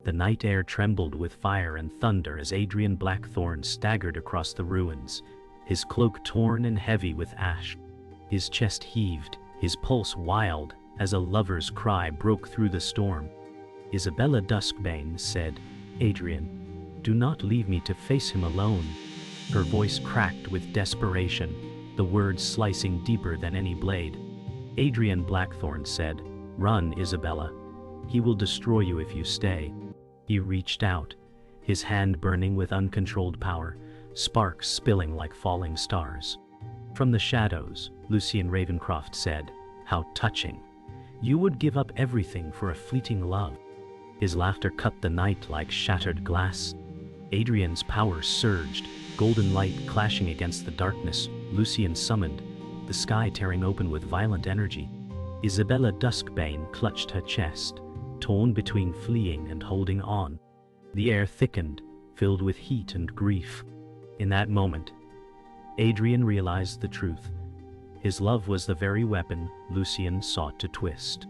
The night air trembled with fire and thunder as Adrian Blackthorne staggered across the ruins, his cloak torn and heavy with ash. His chest heaved, his pulse wild, as a lover's cry broke through the storm. Isabella Duskbane said, "Adrian, do not leave me to face him alone." Her voice cracked with desperation, the words slicing deeper than any blade. Adrian Blackthorne said, "Run, Isabella. He will destroy you if you stay." He reached out, his hand burning with uncontrolled power, sparks spilling like falling stars. From the shadows, Lucien Ravencroft said, "How touching. You would give up everything for a fleeting love." His laughter cut the night like shattered glass. Adrian's power surged, golden light clashing against the darkness. Lucien summoned, the sky tearing open with violent energy. Isabella Duskbane clutched her chest, torn between fleeing and holding on. The air thickened, filled with heat and grief. In that moment, Adrian realized the truth. His love was the very weapon Lucien sought to twist.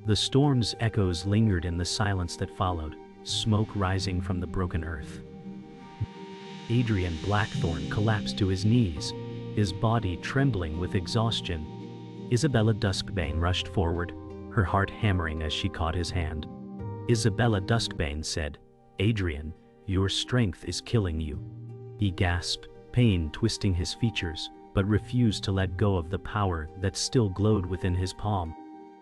The storm's echoes lingered in the silence that followed, smoke rising from the broken earth. Adrian Blackthorne collapsed to his knees, his body trembling with exhaustion. Isabella Duskbane rushed forward, her heart hammering as she caught his hand. Isabella Duskbane said, "Adrian, your strength is killing you." He gasped, pain twisting his features, but refused to let go of the power that still glowed within his palm.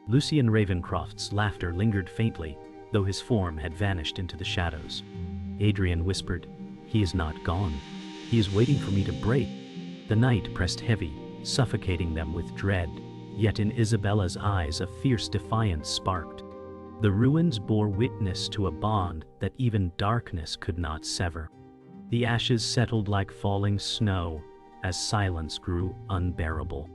Lucien Ravencroft's laughter lingered faintly, though his form had vanished into the shadows. Adrian whispered, "He is not gone. He is waiting for me to break." The night pressed heavy, suffocating them with dread, yet in Isabella's eyes a fierce defiance sparked. The ruins bore witness to a bond that even darkness could not sever. The ashes settled like falling snow as silence grew unbearable.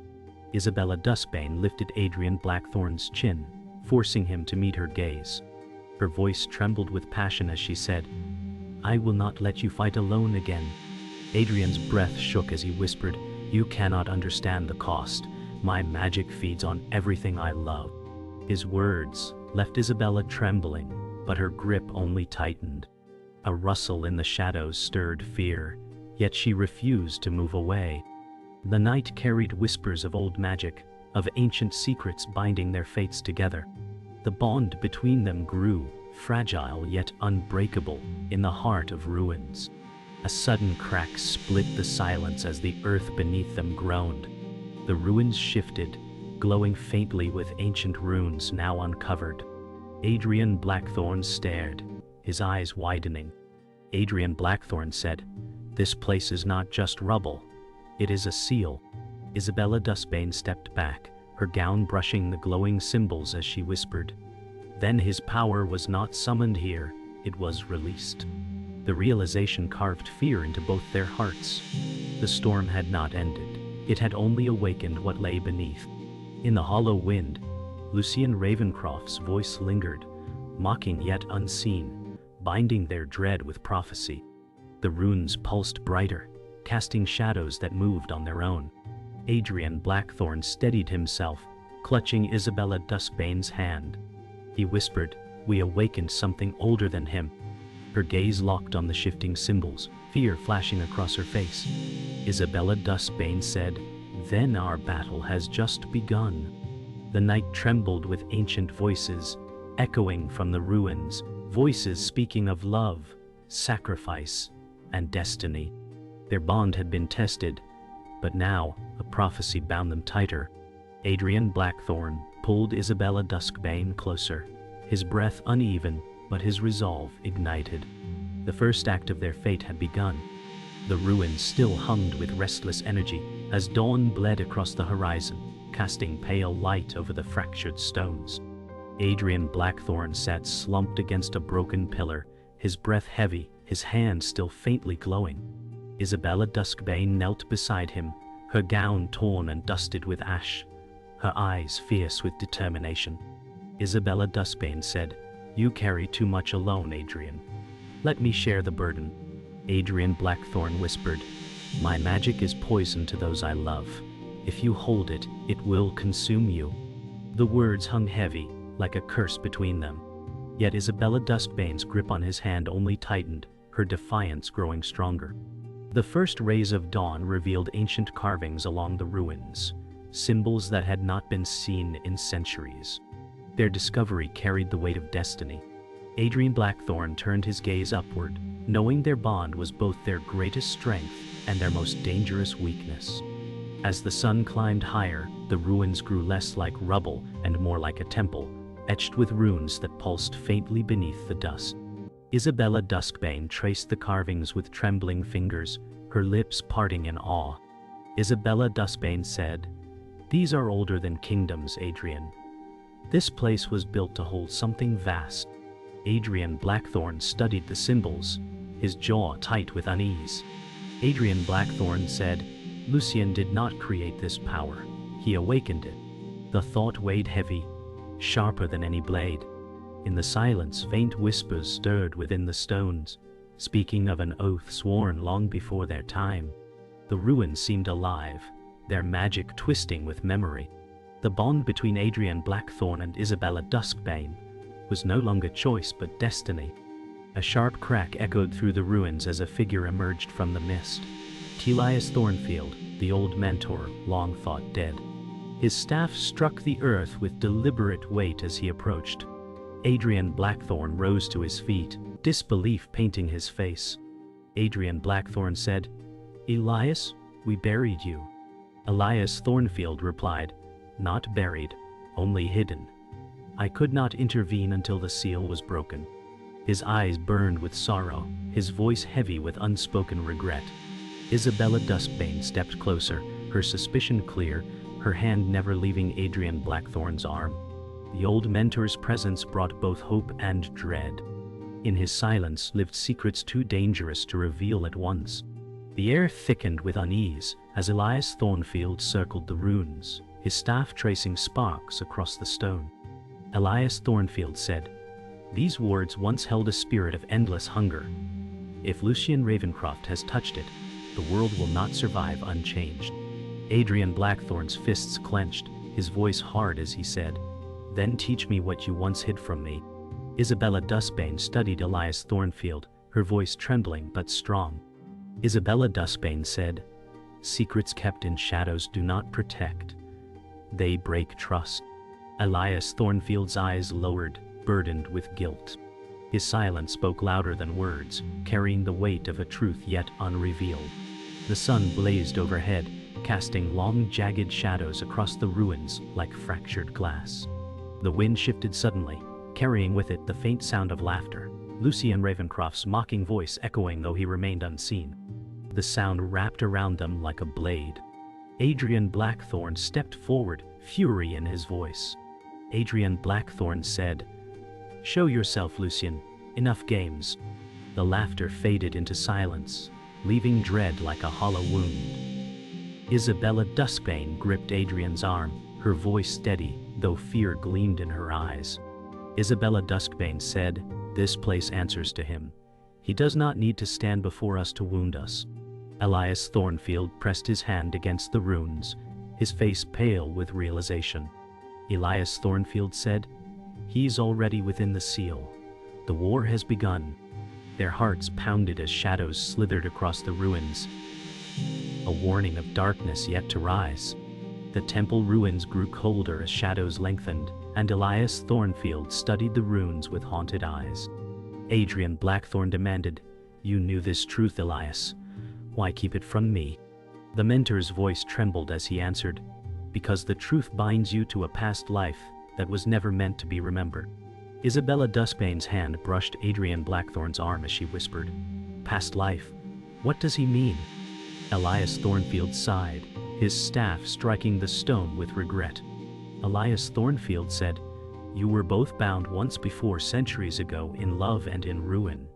Isabella Duskbane lifted Adrian Blackthorne's chin, forcing him to meet her gaze. Her voice trembled with passion as she said, "I will not let you fight alone again." Adrian's breath shook as he whispered, "You cannot understand the cost. My magic feeds on everything I love." His words left Isabella trembling, but her grip only tightened. A rustle in the shadows stirred fear, yet she refused to move away. The night carried whispers of old magic, of ancient secrets binding their fates together. The bond between them grew, fragile yet unbreakable, in the heart of ruins. A sudden crack split the silence as the earth beneath them groaned. The ruins shifted, glowing faintly with ancient runes now uncovered. Adrian Blackthorne stared, his eyes widening. Adrian Blackthorne said, "This place is not just rubble. It is a seal." Isabella Duskbane stepped back, her gown brushing the glowing symbols as she whispered, "Then his power was not summoned here, it was released." The realization carved fear into both their hearts. The storm had not ended. It had only awakened what lay beneath. In the hollow wind, Lucien Ravencroft's voice lingered, mocking yet unseen, binding their dread with prophecy. The runes pulsed brighter, casting shadows that moved on their own. Adrian Blackthorne steadied himself, clutching Isabella Duskbane's hand. He whispered, "We awakened something older than him." Her gaze locked on the shifting symbols, fear flashing across her face. Isabella Duskbane said, "Then our battle has just begun." The night trembled with ancient voices, echoing from the ruins, voices speaking of love, sacrifice, and destiny. Their bond had been tested, but now a prophecy bound them tighter. Adrian Blackthorne pulled Isabella Duskbane closer, his breath uneven, but his resolve ignited. The first act of their fate had begun. The ruins still hummed with restless energy as dawn bled across the horizon, casting pale light over the fractured stones. Adrian Blackthorne sat slumped against a broken pillar, his breath heavy, his hand still faintly glowing. Isabella Duskbane knelt beside him, her gown torn and dusted with ash, her eyes fierce with determination. Isabella Duskbane said, "You carry too much alone, Adrian. Let me share the burden." Adrian Blackthorne whispered, "My magic is poison to those I love. If you hold it, it will consume you." The words hung heavy, like a curse between them. Yet Isabella Duskbane's grip on his hand only tightened, her defiance growing stronger. The first rays of dawn revealed ancient carvings along the ruins, symbols that had not been seen in centuries. Their discovery carried the weight of destiny. Adrian Blackthorne turned his gaze upward, knowing their bond was both their greatest strength and their most dangerous weakness. As the sun climbed higher, the ruins grew less like rubble and more like a temple, etched with runes that pulsed faintly beneath the dust. Isabella Duskbane traced the carvings with trembling fingers, her lips parting in awe. Isabella Duskbane said, "These are older than kingdoms, Adrian. This place was built to hold something vast." Adrian Blackthorne studied the symbols, his jaw tight with unease. Adrian Blackthorne said, "Lucien did not create this power. He awakened it." The thought weighed heavy, sharper than any blade. In the silence, faint whispers stirred within the stones, speaking of an oath sworn long before their time. The ruins seemed alive, their magic twisting with memory. The bond between Adrian Blackthorne and Isabella Duskbane was no longer choice but destiny. A sharp crack echoed through the ruins as a figure emerged from the mist. Elias Thornfield, the old mentor, long thought dead. His staff struck the earth with deliberate weight as he approached. Adrian Blackthorne rose to his feet, disbelief painting his face. Adrian Blackthorne said, "Elias, we buried you." Elias Thornfield replied, "Not buried, only hidden. I could not intervene until the seal was broken." His eyes burned with sorrow, his voice heavy with unspoken regret. Isabella Duskbane stepped closer, her suspicion clear, her hand never leaving Adrian Blackthorne's arm. The old mentor's presence brought both hope and dread. In his silence lived secrets too dangerous to reveal at once. The air thickened with unease as Elias Thornfield circled the runes, his staff tracing sparks across the stone. Elias Thornfield said, "These wards once held a spirit of endless hunger. If Lucien Ravencroft has touched it, the world will not survive unchanged." Adrian Blackthorne's fists clenched, his voice hard as he said, "Then teach me what you once hid from me." Isabella Duskbane studied Elias Thornfield, her voice trembling but strong. Isabella Duskbane said, "Secrets kept in shadows do not protect. They break trust." Elias Thornfield's eyes lowered, burdened with guilt. His silence spoke louder than words, carrying the weight of a truth yet unrevealed. The sun blazed overhead, casting long jagged shadows across the ruins like fractured glass. The wind shifted suddenly, carrying with it the faint sound of laughter, Lucien Ravencroft's mocking voice echoing though he remained unseen. The sound wrapped around them like a blade. Adrian Blackthorne stepped forward, fury in his voice. Adrian Blackthorne said, "Show yourself, Lucien. Enough games." The laughter faded into silence, leaving dread like a hollow wound. Isabella Duskbane gripped Adrian's arm, her voice steady, though fear gleamed in her eyes. Isabella Duskbane said, "This place answers to him. He does not need to stand before us to wound us." Elias Thornfield pressed his hand against the runes, his face pale with realization. Elias Thornfield said, "He's already within the seal. The war has begun." Their hearts pounded as shadows slithered across the ruins, a warning of darkness yet to rise. The temple ruins grew colder as shadows lengthened, and Elias Thornfield studied the runes with haunted eyes. Adrian Blackthorne demanded, "You knew this truth, Elias. Why keep it from me?" The mentor's voice trembled as he answered, "Because the truth binds you to a past life that was never meant to be remembered." Isabella Duskbane's hand brushed Adrian Blackthorne's arm as she whispered, "Past life? What does he mean?" Elias Thornfield sighed, his staff striking the stone with regret. Elias Thornfield said, "You were both bound once before centuries ago in love and in ruin.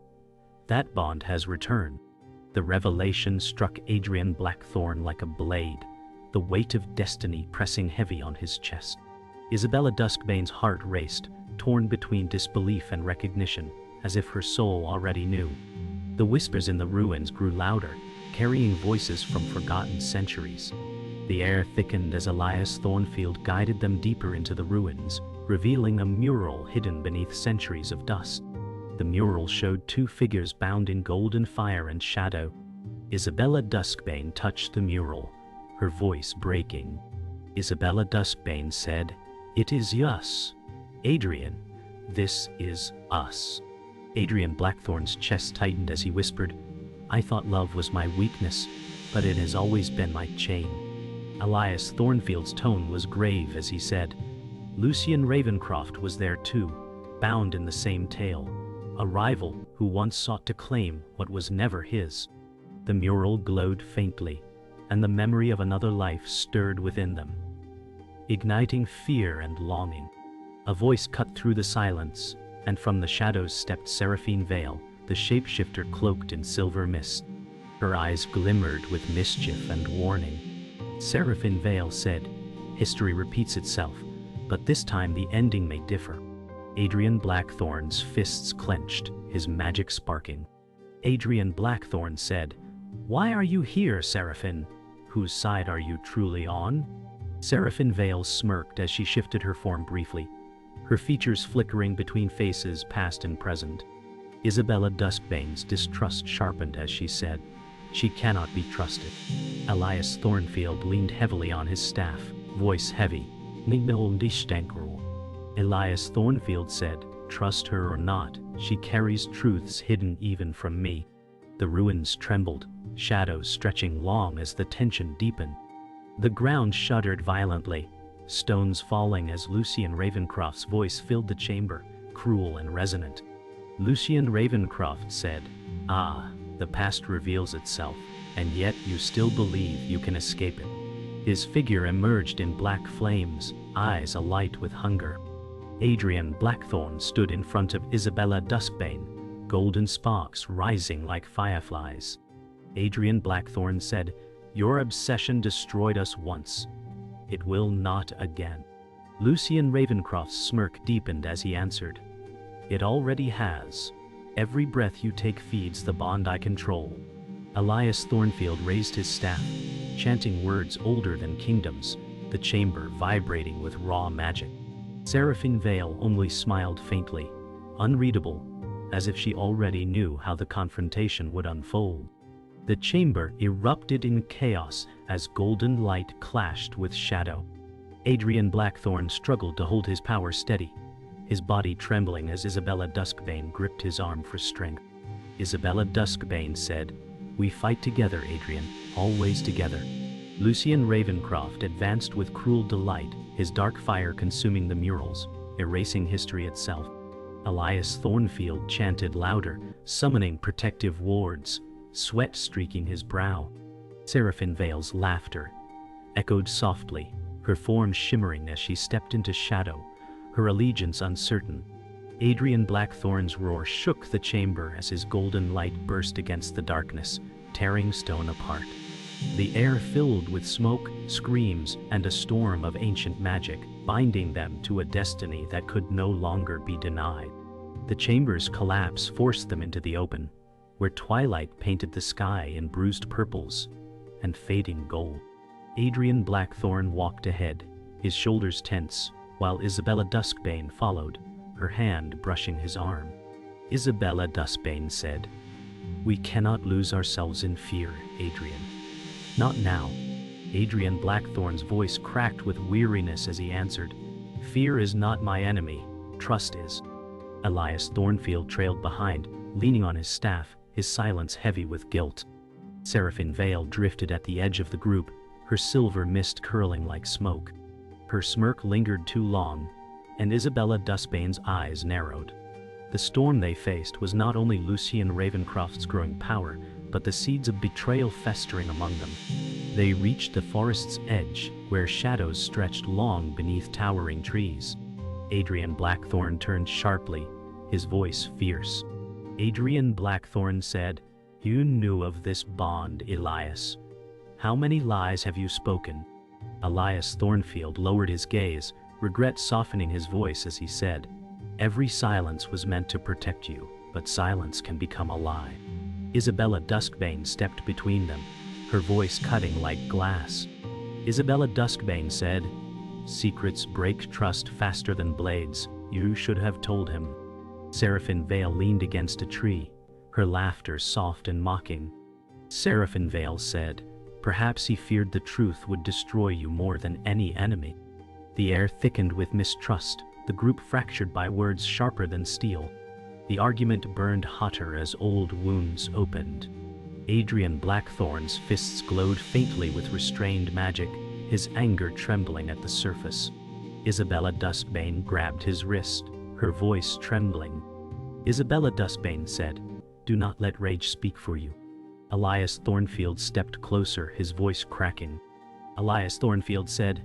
That bond has returned." The revelation struck Adrian Blackthorne like a blade, the weight of destiny pressing heavy on his chest. Isabella Duskbane's heart raced, torn between disbelief and recognition, as if her soul already knew. The whispers in the ruins grew louder, carrying voices from forgotten centuries. The air thickened as Elias Thornfield guided them deeper into the ruins, revealing a mural hidden beneath centuries of dust. The mural showed two figures bound in golden fire and shadow. Isabella Duskbane touched the mural, her voice breaking. Isabella Duskbane said, "It is us. Adrian, this is us." Adrian Blackthorne's chest tightened as he whispered, "I thought love was my weakness, but it has always been my chain." Elias Thornfield's tone was grave as he said, "Lucien Ravencroft was there too, bound in the same tale, a rival who once sought to claim what was never his." The mural glowed faintly, and the memory of another life stirred within them, igniting fear and longing. A voice cut through the silence, and from the shadows stepped Seraphine Vale, the shapeshifter cloaked in silver mist. Her eyes glimmered with mischief and warning. Seraphine Vale said, "History repeats itself, but this time the ending may differ." Adrian Blackthorne's fists clenched, his magic sparking. Adrian Blackthorne said, "Why are you here, Seraphine? Whose side are you truly on?" Seraphine Vale smirked as she shifted her form briefly, her features flickering between faces past and present. Isabella Duskbane's distrust sharpened as she said, "She cannot be trusted." Elias Thornfield leaned heavily on his staff, voice heavy. Elias Thornfield said, "Trust her or not, she carries truths hidden even from me." The ruins trembled, shadows stretching long as the tension deepened. The ground shuddered violently, stones falling as Lucien Ravencroft's voice filled the chamber, cruel and resonant. Lucien Ravencroft said, "Ah, the past reveals itself, and yet you still believe you can escape it." His figure emerged in black flames, eyes alight with hunger. Adrian Blackthorne stood in front of Isabella Duskbane, golden sparks rising like fireflies. Adrian Blackthorne said, "Your obsession destroyed us once. It will not again." Lucien Ravencroft's smirk deepened as he answered, "It already has. Every breath you take feeds the bond I control." Elias Thornfield raised his staff, chanting words older than kingdoms, the chamber vibrating with raw magic. Seraphine Vale only smiled faintly, unreadable, as if she already knew how the confrontation would unfold. The chamber erupted in chaos as golden light clashed with shadow. Adrian Blackthorne struggled to hold his power steady, his body trembling as Isabella Duskbane gripped his arm for strength. Isabella Duskbane said, "We fight together, Adrian, always together." Lucien Ravencroft advanced with cruel delight, his dark fire consuming the murals, erasing history itself. Elias Thornfield chanted louder, summoning protective wards, sweat streaking his brow. Seraphine Vale's laughter echoed softly, her form shimmering as she stepped into shadow, her allegiance uncertain. Adrian Blackthorne's roar shook the chamber as his golden light burst against the darkness, tearing stone apart. The air filled with smoke, screams, and a storm of ancient magic, binding them to a destiny that could no longer be denied. The chamber's collapse forced them into the open, where twilight painted the sky in bruised purples and fading gold. Adrian Blackthorne walked ahead, his shoulders tense, while Isabella Duskbane followed, her hand brushing his arm. Isabella Duskbane said, "We cannot lose ourselves in fear, Adrian. Not now." Adrian Blackthorne's voice cracked with weariness as he answered, "Fear is not my enemy, trust is." Elias Thornfield trailed behind, leaning on his staff, his silence heavy with guilt. Seraphine Vale drifted at the edge of the group, her silver mist curling like smoke. Her smirk lingered too long, and Isabella Duskbane's eyes narrowed. The storm they faced was not only Lucien Ravencroft's growing power, but the seeds of betrayal festering among them. They reached the forest's edge, where shadows stretched long beneath towering trees. Adrian Blackthorne turned sharply, his voice fierce. Adrian Blackthorne said, "You knew of this bond, Elias. How many lies have you spoken?" Elias Thornfield lowered his gaze, regret softening his voice as he said, "Every silence was meant to protect you, but silence can become a lie." Isabella Duskbane stepped between them, her voice cutting like glass. Isabella Duskbane said, Secrets break trust faster than blades. You should have told him. Seraphine Vale leaned against a tree, her laughter soft and mocking. Seraphine Vale said, "Perhaps he feared the truth would destroy you more than any enemy." The air thickened with mistrust, the group fractured by words sharper than steel. The argument burned hotter as old wounds opened. Adrian Blackthorne's fists glowed faintly with restrained magic, his anger trembling at the surface. Isabella Duskbane grabbed his wrist, her voice trembling. Isabella Duskbane said, "Do not let rage speak for you." Elias Thornfield stepped closer, his voice cracking. Elias Thornfield said,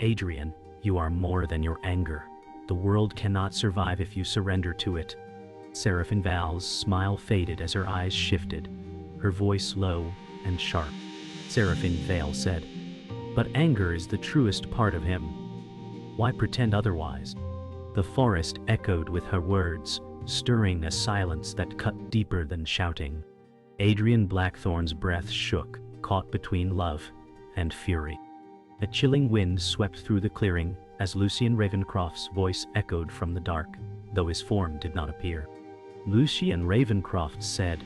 "Adrian, you are more than your anger. The world cannot survive if you surrender to it." Seraphine Vale's smile faded as her eyes shifted, her voice low and sharp. Seraphine Vale said, "But anger is the truest part of him. Why pretend otherwise?" The forest echoed with her words, stirring a silence that cut deeper than shouting. Adrian Blackthorne's breath shook, caught between love and fury. A chilling wind swept through the clearing as Lucien Ravencroft's voice echoed from the dark, though his form did not appear. Lucien Ravencroft said,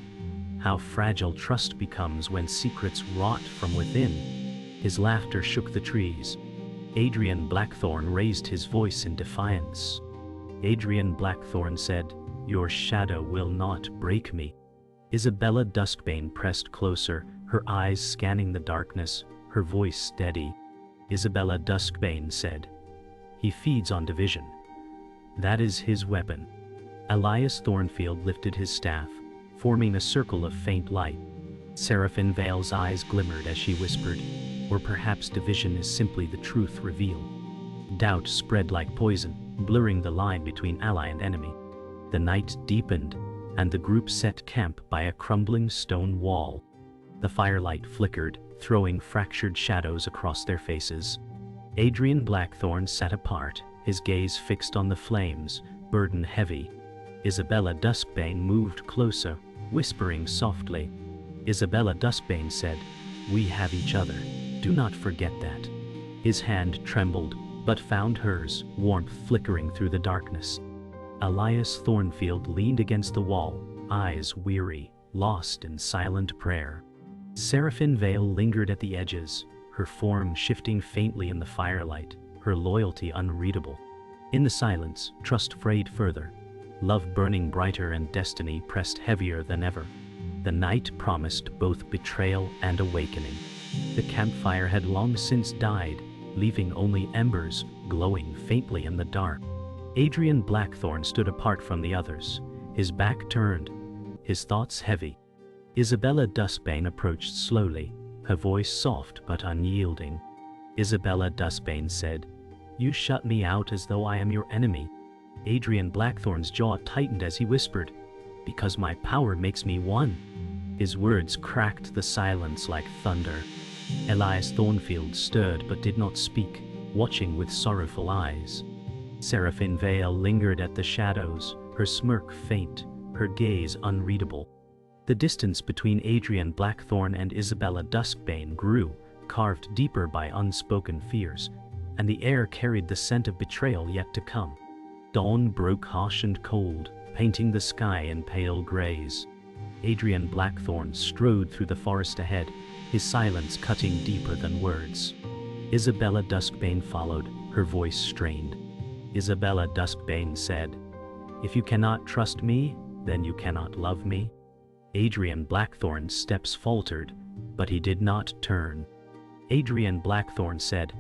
"How fragile trust becomes when secrets rot from within." His laughter shook the trees. Adrian Blackthorne raised his voice in defiance. Adrian Blackthorne said, "Your shadow will not break me." Isabella Duskbane pressed closer, her eyes scanning the darkness, her voice steady. Isabella Duskbane said, "He feeds on division. That is his weapon." Elias Thornfield lifted his staff, forming a circle of faint light. Seraphine Vale's eyes glimmered as she whispered, "Or perhaps division is simply the truth revealed." Doubt spread like poison, blurring the line between ally and enemy. The night deepened, and the group set camp by a crumbling stone wall. The firelight flickered, throwing fractured shadows across their faces. Adrian Blackthorne sat apart, his gaze fixed on the flames, burden heavy. Isabella Duskbane moved closer, whispering softly. Isabella Duskbane said, "We have each other. Do not forget that." His hand trembled, but found hers, warmth flickering through the darkness. Elias Thornfield leaned against the wall, eyes weary, lost in silent prayer. Seraphine Vale lingered at the edges, her form shifting faintly in the firelight, her loyalty unreadable. In the silence, trust frayed further, love burning brighter and destiny pressed heavier than ever. The night promised both betrayal and awakening. The campfire had long since died, leaving only embers glowing faintly in the dark. Adrian Blackthorne stood apart from the others, his back turned, his thoughts heavy. Isabella Duskbane approached slowly, her voice soft but unyielding. Isabella Duskbane said, "You shut me out as though I am your enemy." Adrian Blackthorne's jaw tightened as he whispered, "Because my power makes me one." His words cracked the silence like thunder. Elias Thornfield stirred but did not speak, watching with sorrowful eyes. Seraphine Vale lingered at the shadows, her smirk faint, her gaze unreadable. The distance between Adrian Blackthorne and Isabella Duskbane grew, carved deeper by unspoken fears, and the air carried the scent of betrayal yet to come. Dawn broke harsh and cold, painting the sky in pale grays. Adrian Blackthorne strode through the forest ahead, his silence cutting deeper than words. Isabella Duskbane followed, her voice strained. Isabella Duskbane said, "If you cannot trust me, then you cannot love me." Adrian Blackthorne's steps faltered, but he did not turn. Adrian Blackthorne said,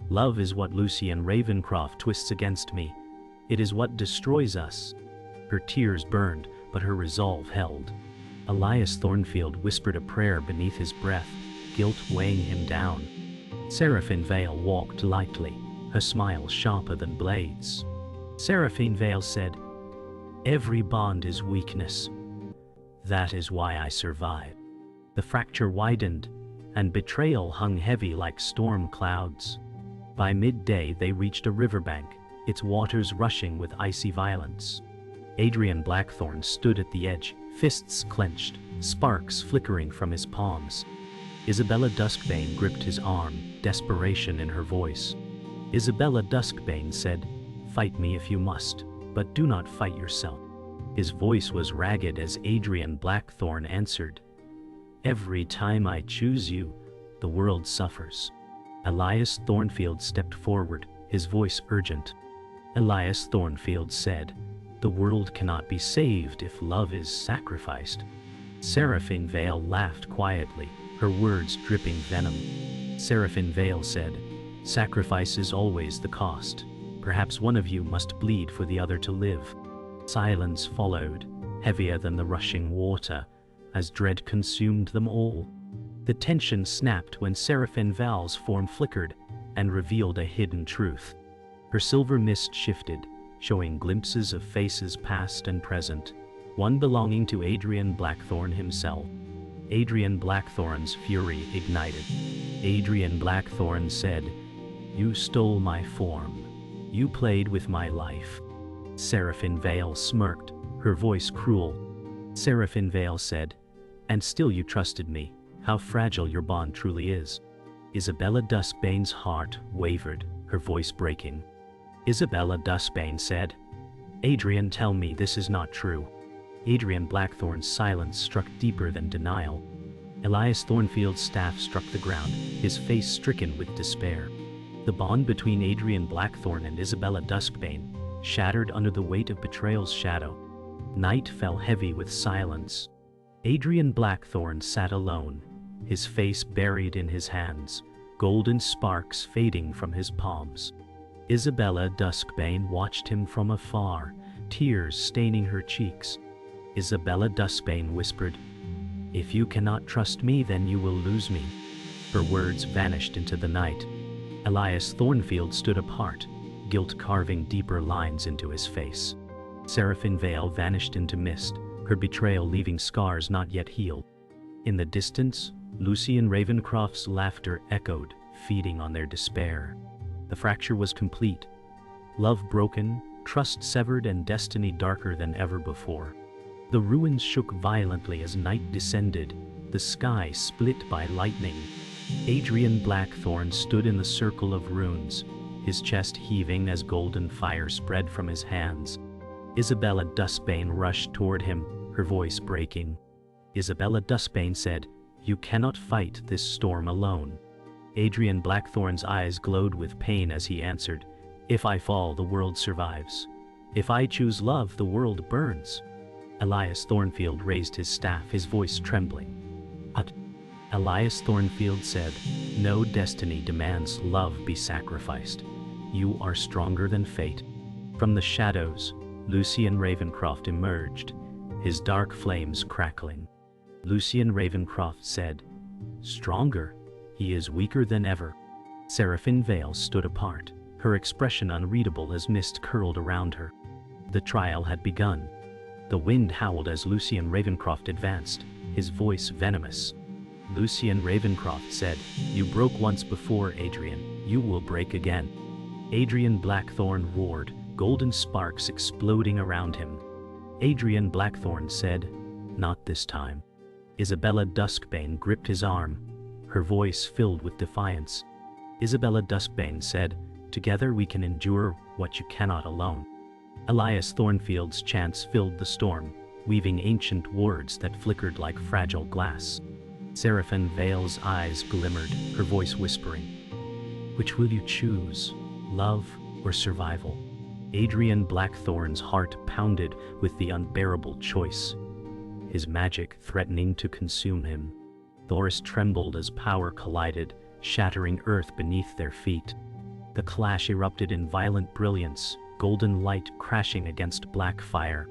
"Love is what Lucien Ravencroft twists against me. It is what destroys us." Her tears burned, but her resolve held. Elias Thornfield whispered a prayer beneath his breath, guilt weighing him down. Seraphine Vale walked lightly, her smile sharper than blades. Seraphine Vale said, "Every bond is weakness. That is why I survive." The fracture widened, and betrayal hung heavy like storm clouds. By midday they reached a riverbank, its waters rushing with icy violence. Adrian Blackthorne stood at the edge, fists clenched, sparks flickering from his palms. Isabella Duskbane gripped his arm, desperation in her voice. Isabella Duskbane said, "Fight me if you must, but do not fight yourself." His voice was ragged as Adrian Blackthorne answered, "Every time I choose you, the world suffers." Elias Thornfield stepped forward, his voice urgent. Elias Thornfield said, "The world cannot be saved if love is sacrificed." Seraphine Vale laughed quietly, her words dripping venom. Seraphine Vale said, "Sacrifice is always the cost. Perhaps one of you must bleed for the other to live." Silence followed, heavier than the rushing water, as dread consumed them all. The tension snapped when Seraphine Vale's form flickered and revealed a hidden truth. Her silver mist shifted, showing glimpses of faces past and present, one belonging to Adrian Blackthorne himself. Adrian Blackthorne's fury ignited. Adrian Blackthorne said, "You stole my form. You played with my life." Seraphine Vale smirked, her voice cruel. Seraphine Vale said, "And still you trusted me. How fragile your bond truly is." Isabella Duskbane's heart wavered, her voice breaking. Isabella Duskbane said, "Adrian, tell me this is not true." Adrian Blackthorne's silence struck deeper than denial. Elias Thornfield's staff struck the ground, his face stricken with despair. The bond between Adrian Blackthorne and Isabella Duskbane shattered under the weight of betrayal's shadow. Night fell heavy with silence. Adrian Blackthorne sat alone, his face buried in his hands, golden sparks fading from his palms. Isabella Duskbane watched him from afar, tears staining her cheeks. Isabella Duskbane whispered, "If you cannot trust me, then you will lose me." Her words vanished into the night. Elias Thornfield stood apart, guilt carving deeper lines into his face. Seraphine Vale vanished into mist, her betrayal leaving scars not yet healed. In the distance, Lucien Ravencroft's laughter echoed, feeding on their despair. The fracture was complete. Love broken, trust severed, and destiny darker than ever before. The ruins shook violently as night descended, the sky split by lightning. Adrian Blackthorne stood in the circle of runes, his chest heaving as golden fire spread from his hands. Isabella Duskbane rushed toward him, her voice breaking. Isabella Duskbane said, "You cannot fight this storm alone." Adrian Blackthorne's eyes glowed with pain as he answered, "If I fall, the world survives. If I choose love, the world burns." Elias Thornfield raised his staff, his voice trembling. Elias Thornfield said, "No destiny demands love be sacrificed. You are stronger than fate." From the shadows, Lucien Ravencroft emerged, his dark flames crackling. Lucien Ravencroft said, "Stronger? He is weaker than ever." Seraphine Vale stood apart, her expression unreadable as mist curled around her. The trial had begun. The wind howled as Lucien Ravencroft advanced, his voice venomous. Lucien Ravencroft said, "You broke once before, Adrian. You will break again." Adrian Blackthorne roared, golden sparks exploding around him. Adrian Blackthorne said, "Not this time." Isabella Duskbane gripped his arm, her voice filled with defiance. Isabella Duskbane said, "Together we can endure what you cannot alone." Elias Thornfield's chants filled the storm, weaving ancient words that flickered like fragile glass. Seraphine Vale's eyes glimmered, her voice whispering, "Which will you choose, love or survival?" Adrian Blackthorne's heart pounded with the unbearable choice, his magic threatening to consume him. Thoris trembled as power collided, shattering earth beneath their feet. The clash erupted in violent brilliance, golden light crashing against black fire.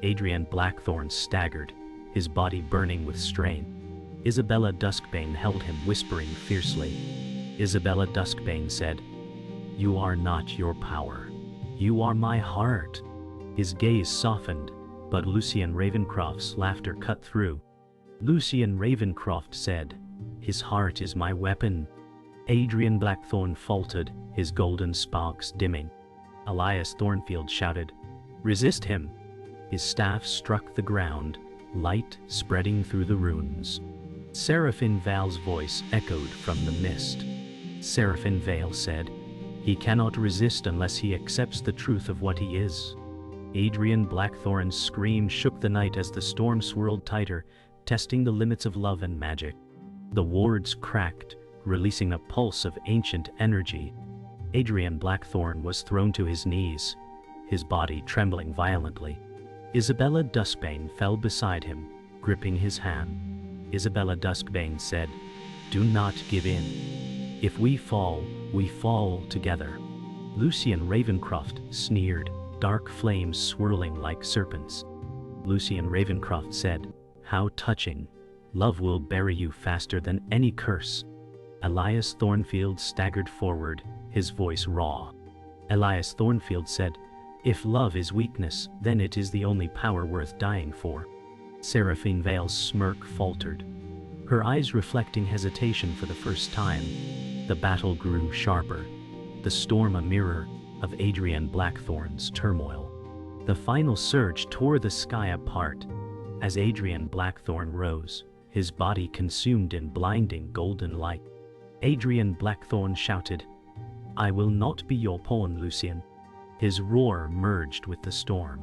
Adrian Blackthorne staggered, his body burning with strain. Isabella Duskbane held him, whispering fiercely. Isabella Duskbane said, "You are not your power. You are my heart." His gaze softened, but Lucien Ravencroft's laughter cut through. Lucien Ravencroft said, "His heart is my weapon." Adrian Blackthorne faltered, his golden sparks dimming. Elias Thornfield shouted, "Resist him!" His staff struck the ground, light spreading through the runes. Seraphine Vale's voice echoed from the mist. Seraphine Vale said, He cannot resist unless he accepts the truth of what he is. Adrian Blackthorne's scream shook the night as the storm swirled tighter, testing the limits of love and magic. The wards cracked, releasing a pulse of ancient energy. Adrian Blackthorne was thrown to his knees, his body trembling violently. Isabella Duskbane fell beside him, gripping his hand. Isabella Duskbane said, "Do not give in. If we fall together." Lucien Ravencroft sneered, dark flames swirling like serpents. Lucien Ravencroft said, "How touching. Love will bury you faster than any curse." Elias Thornfield staggered forward, his voice raw. Elias Thornfield said, "If love is weakness, then it is the only power worth dying for." Seraphine Vale's smirk faltered, her eyes reflecting hesitation for the first time. The battle grew sharper, the storm a mirror of Adrian Blackthorne's turmoil. The final surge tore the sky apart as Adrian Blackthorne rose, his body consumed in blinding golden light. Adrian Blackthorne shouted, "I will not be your pawn, Lucien." His roar merged with the storm.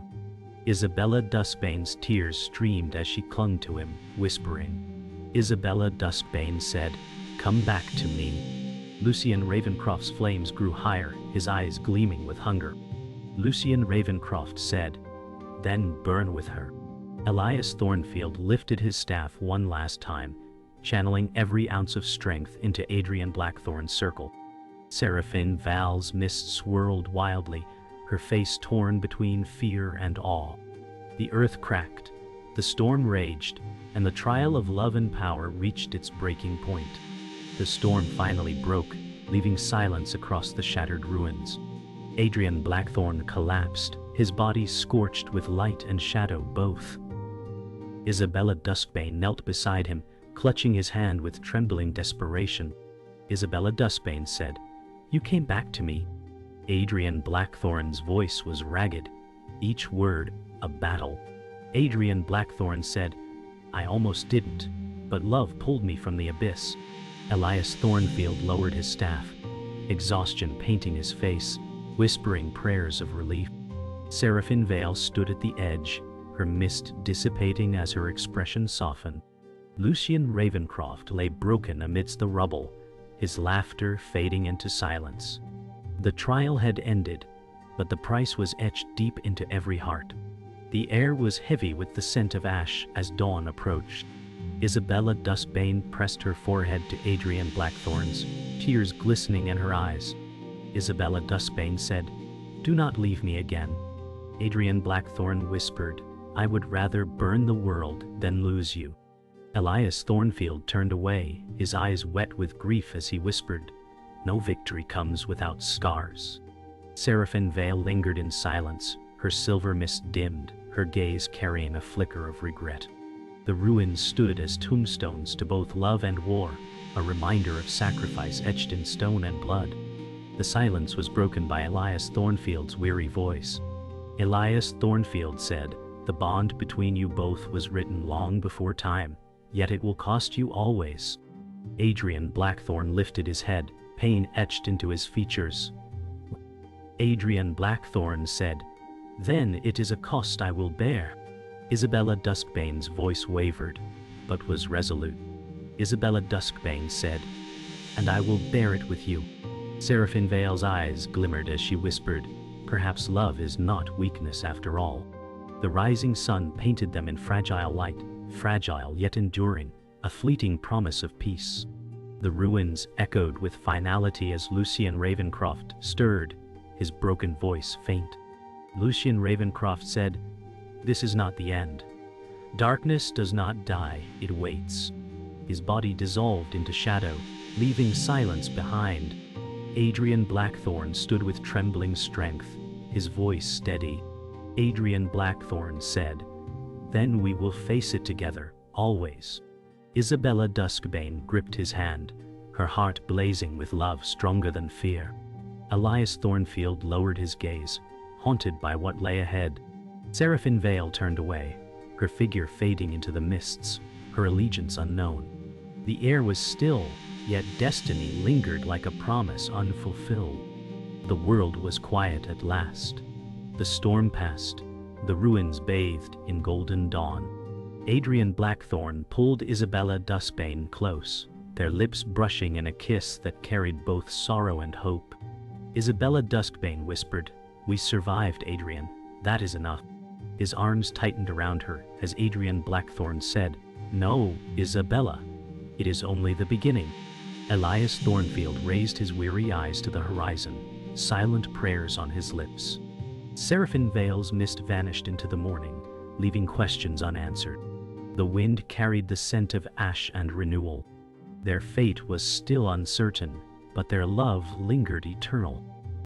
Isabella Duskbane's tears streamed as she clung to him, whispering. Isabella Duskbane said, "Come back to me." Lucien Ravencroft's flames grew higher, his eyes gleaming with hunger. Lucien Ravencroft said, "Then burn with her." Elias Thornfield lifted his staff one last time, channeling every ounce of strength into Adrian Blackthorne's circle. Seraphine Vale's mist swirled wildly, her face torn between fear and awe. The earth cracked, the storm raged, and the trial of love and power reached its breaking point. The storm finally broke, leaving silence across the shattered ruins. Adrian Blackthorne collapsed, his body scorched with light and shadow both. Isabella Duskbane knelt beside him, clutching his hand with trembling desperation. Isabella Duskbane said, "You came back to me." Adrian Blackthorne's voice was ragged, each word a battle. Adrian Blackthorne said, "I almost didn't, but love pulled me from the abyss." Elias Thornfield lowered his staff, exhaustion painting his face, whispering prayers of relief. Seraphine Vale stood at the edge, her mist dissipating as her expression softened. Lucien Ravencroft lay broken amidst the rubble, his laughter fading into silence. The trial had ended, but the price was etched deep into every heart. The air was heavy with the scent of ash as dawn approached. Isabella Duskbane pressed her forehead to Adrian Blackthorne's, tears glistening in her eyes. Isabella Duskbane said, "Do not leave me again." Adrian Blackthorne whispered, "I would rather burn the world than lose you." Elias Thornfield turned away, his eyes wet with grief as he whispered, "No victory comes without scars." Seraphine Vale lingered in silence, her silver mist dimmed, her gaze carrying a flicker of regret. The ruins stood as tombstones to both love and war, a reminder of sacrifice etched in stone and blood. The silence was broken by Elias Thornfield's weary voice. Elias Thornfield said, "The bond between you both was written long before time, yet it will cost you always." Adrian Blackthorne lifted his head, pain etched into his features. Adrian Blackthorne said, "Then it is a cost I will bear." Isabella Duskbane's voice wavered, but was resolute. Isabella Duskbane said, "And I will bear it with you." Seraphine Vale's eyes glimmered as she whispered, "Perhaps love is not weakness after all." The rising sun painted them in fragile light, fragile yet enduring, a fleeting promise of peace. The ruins echoed with finality as Lucien Ravencroft stirred, his broken voice faint. Lucien Ravencroft said, "This is not the end. Darkness does not die, it waits." His body dissolved into shadow, leaving silence behind. Adrian Blackthorne stood with trembling strength, his voice steady. Adrian Blackthorne said, "Then we will face it together, always." Isabella Duskbane gripped his hand, her heart blazing with love stronger than fear. Elias Thornfield lowered his gaze, haunted by what lay ahead. Seraphine Vale turned away, her figure fading into the mists, her allegiance unknown. The air was still, yet destiny lingered like a promise unfulfilled. The world was quiet at last. The storm passed. The ruins bathed in golden dawn. Adrian Blackthorne pulled Isabella Duskbane close, their lips brushing in a kiss that carried both sorrow and hope. Isabella Duskbane whispered, "We survived, Adrian. That is enough." His arms tightened around her as Adrian Blackthorne said, "No, Isabella. It is only the beginning." Elias Thornfield raised his weary eyes to the horizon, silent prayers on his lips. Seraphim Vale's mist vanished into the morning, leaving questions unanswered. The wind carried the scent of ash and renewal. Their fate was still uncertain, but their love lingered eternal.